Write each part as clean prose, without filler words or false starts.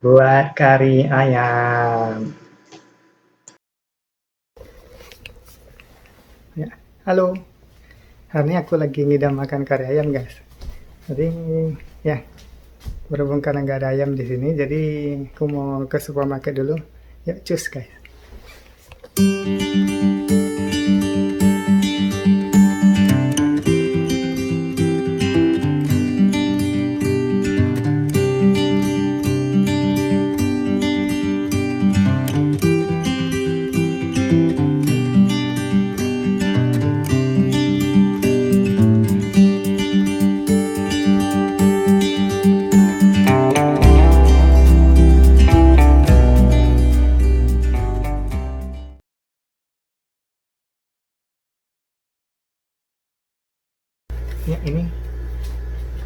buat kari ayam. Ya, halo. Hari ini aku lagi ngidam makan kari ayam, guys. Jadi, ya, berhubung karena nggak ada ayam di sini, jadi aku mau ke supermarket dulu. Yuk, cus, guys.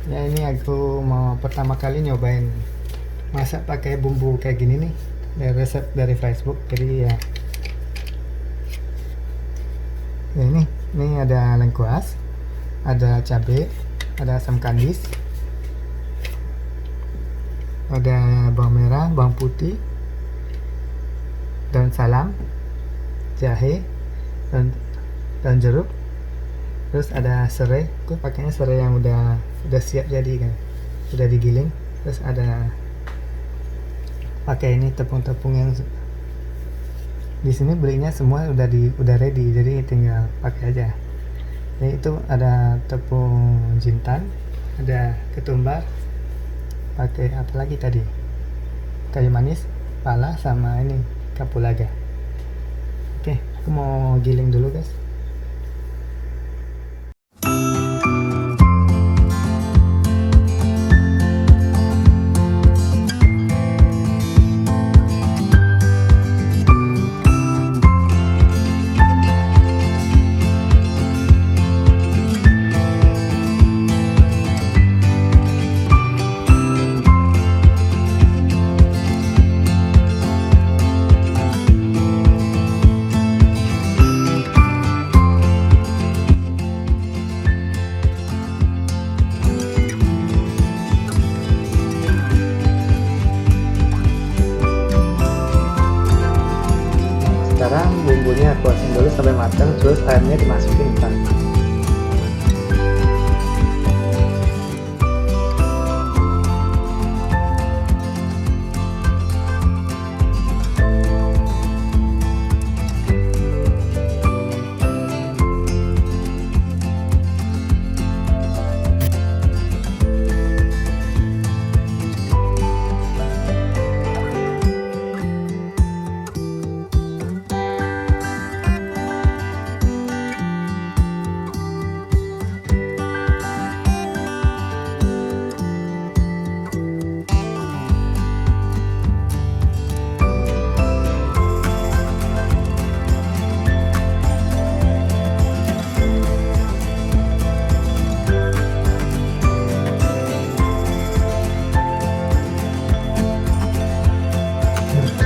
Ya, ini aku mau pertama kali nyobain masak pakai bumbu kayak gini nih, dari resep dari Facebook. Jadi ya, ini ada lengkuas, ada cabai, ada asam kandis, ada bawang merah, bawang putih, daun salam, jahe, dan jeruk. Terus ada serai, aku pakainya serai yang udah siap jadi kan, udah digiling. Terus ada pakai ini tepung-tepung yang di sini belinya semua udah ready, jadi tinggal pakai aja. Jadi itu ada tepung jintan, ada ketumbar, pakai apa lagi tadi, kayu manis, pala, sama ini kapulaga. Oke, aku mau giling dulu, guys. Sekarang bumbunya aku asin dulu sampai matang, terus airnya dimasukin ntar.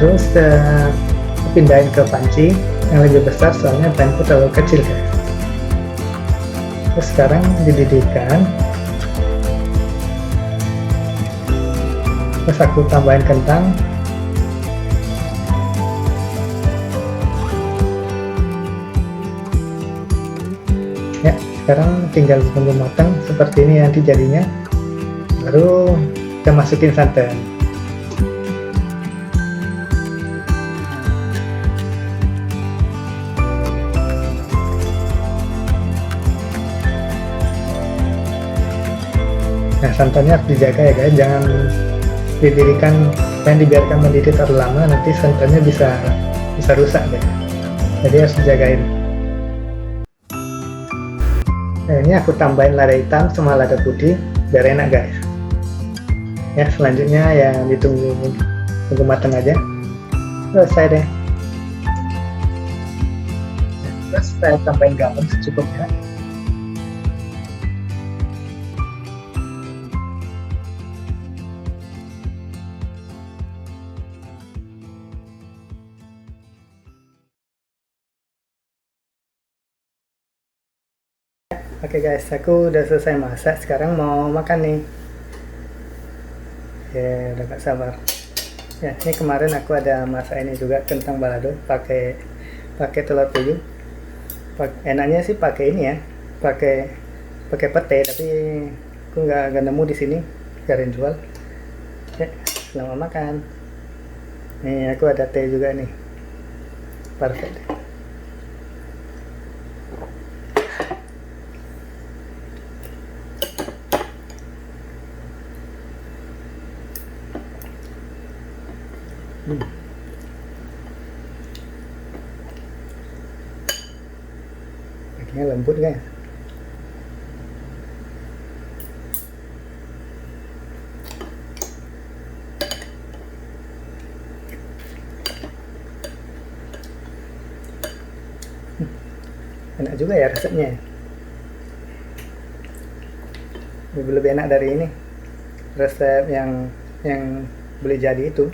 Terus pindahin ke panci yang lebih besar, soalnya panci terlalu kecil, guys. Terus sekarang dididihkan. Terus aku tambahin kentang. Ya, sekarang tinggal tunggu matang seperti ini nanti jadinya. Baru kita masukin santan. Nah, santannya harus dijaga ya, guys. Jangan dibiarkan mendidih terlalu lama, nanti santannya bisa rusak, guys. Jadi harus dijagain. Nah, ini aku tambahin lada hitam sama lada putih biar enak, guys. Ya, selanjutnya ya tunggu matang aja. Selesai deh. Terus saya tambahin garam secukupnya. Oke, guys, aku udah selesai masak. Sekarang mau makan nih. Ya, udah gak sabar. Ya, ini kemarin aku ada masak ini juga, kentang balado pakai pakai telur puyuh. Enaknya sih pakai ini ya, pakai pakai pete, tapi aku nggak nemu di sini, nggak ada yang jual. Ya, selamat makan. Nih aku ada teh juga nih, perfect. Dagingnya lembut guys. Enak juga ya resepnya. Lebih enak dari ini resep yang beli jadi itu.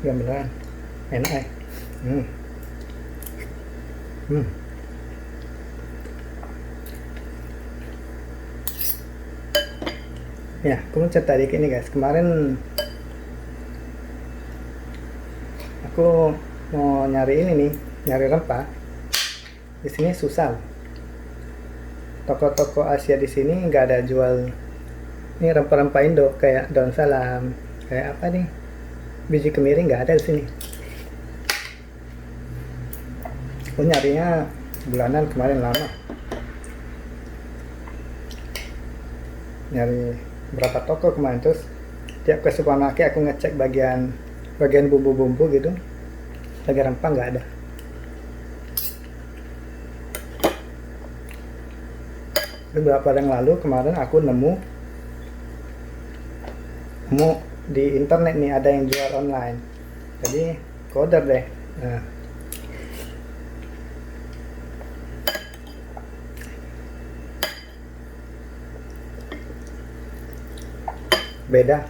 Ya beneran enak ya. Ya, aku mau cerita dikit nih guys. Kemarin aku mau nyari ini nih, nyari rempah. Di sini susah. Toko-toko Asia di sini nggak ada jual ini rempah-rempah Indo kayak daun salam, kayak apa nih, biji kemiri nggak ada di sini. Aku nyarinya bulanan kemarin lama. Nyari berapa toko kemarin, terus tiap ke supermarket aku ngecek bagian bumbu-bumbu gitu, bagian rempah nggak ada. Beberapa hari yang lalu kemarin aku nemu di internet nih ada yang jual online, jadi aku order deh. Nah, beda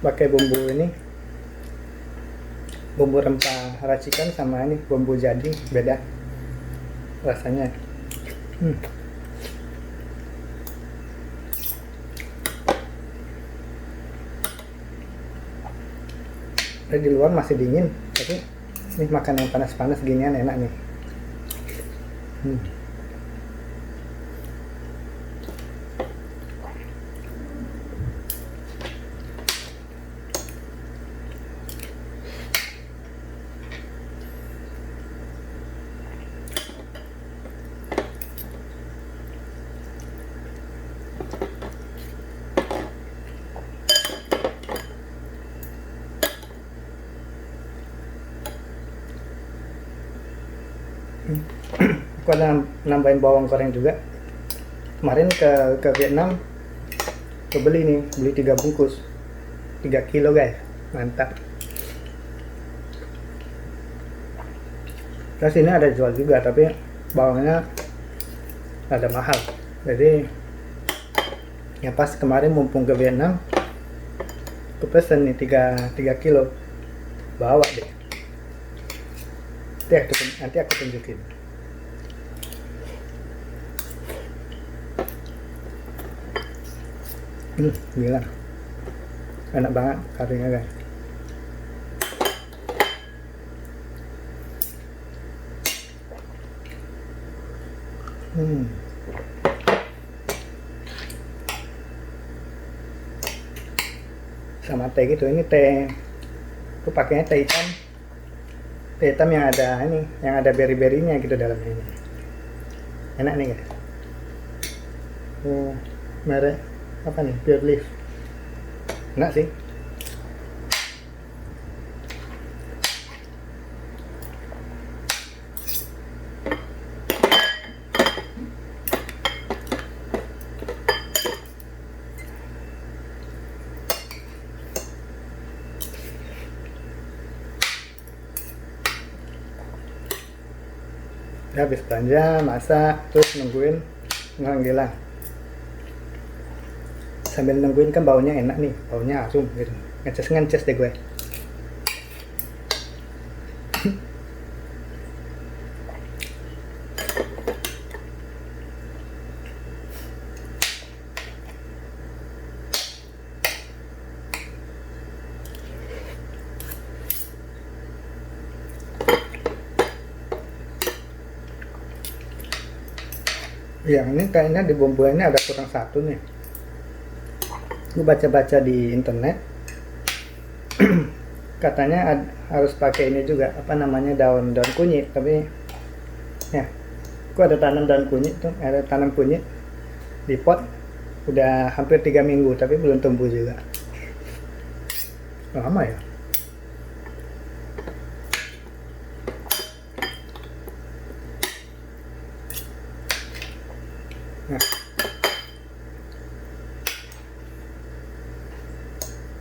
pakai bumbu ini, bumbu rempah racikan sama ini bumbu jadi beda rasanya. Di luar masih dingin, tapi ini makan yang panas-panas ginian enak nih. Aku ada nambahin bawang goreng juga. Kemarin ke Vietnam, beli 3 bungkus 3 kilo guys, mantap. Terus ini ada jual juga, tapi bawangnya ada mahal, jadi ya pas kemarin mumpung ke Vietnam aku pesen nih 3 kilo, bawa deh. Nanti aku tunjukin. Gila, enak banget karinya guys. Sama teh gitu, ini teh aku pakainya teh hitam yang ada beri-berinya gitu dalamnya ini. Enak nih guys. Merek apa nih, Pure Leaf, enak sih. Ya, habis belanja masak terus nungguin ngilang. Sambil nungguin kan baunya enak nih, baunya asum gitu, ngeces deh gue. Yang ini kayaknya di bumbunya ada kurang satu nih. Gue baca-baca di internet katanya harus pakai ini juga, apa namanya, daun kunyit. Tapi ya, gue ada tanam daun kunyit tuh, ada tanam kunyit di pot udah hampir 3 minggu tapi belum tumbuh juga. Lama ya.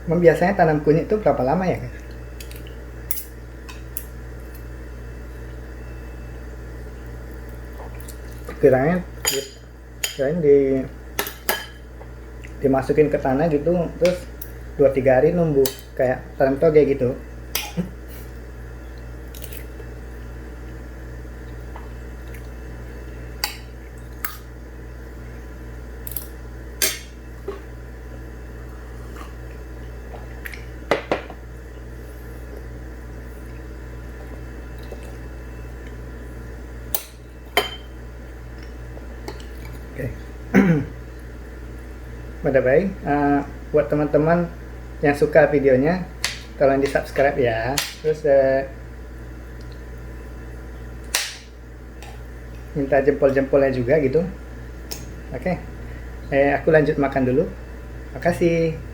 Nah, biasanya tanam kunyit itu berapa lama ya, guys? Kirain dimasukin ke tanah gitu, terus 2-3 hari numbuh kayak tanam toge gitu. Oke. By baik, buat teman-teman yang suka videonya tolong di subscribe ya, terus minta jempol-jempolnya juga gitu. Oke. Aku lanjut makan dulu. Makasih.